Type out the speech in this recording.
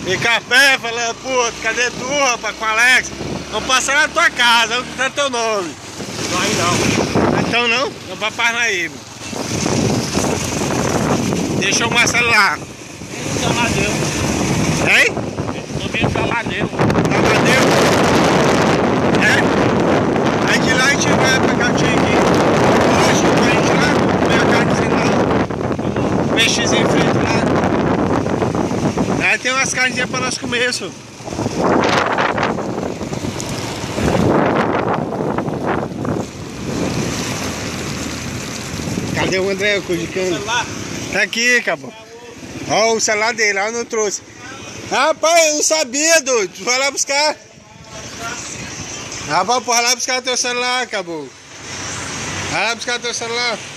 E café, falando, pô, cadê tu, rapaz, com o Alex? Vamos passar na tua casa, vamos dar teu nome. Não, aí não. Então não? Vamos pra Parnaíba. Deixa o Marcelo lá. Então lá deu. Hein? Tô vindo pra lá deu. Lavadeiro? É? Aí de lá a gente vai pegar o tio aqui. Hoje, pra gente lá, comer a carnezinha lá. Peixezinho frito lá. Aí tem umas carnezinhas pra nós comer, isso. Cadê o André, o Cudicano? Tá aqui, cabô. Ó o celular dele, ó, não trouxe. Rapaz, eu não sabia, doido. Tu vai lá buscar. Rapaz, porra, lá buscar teu celular, cabô. Vai lá buscar teu celular.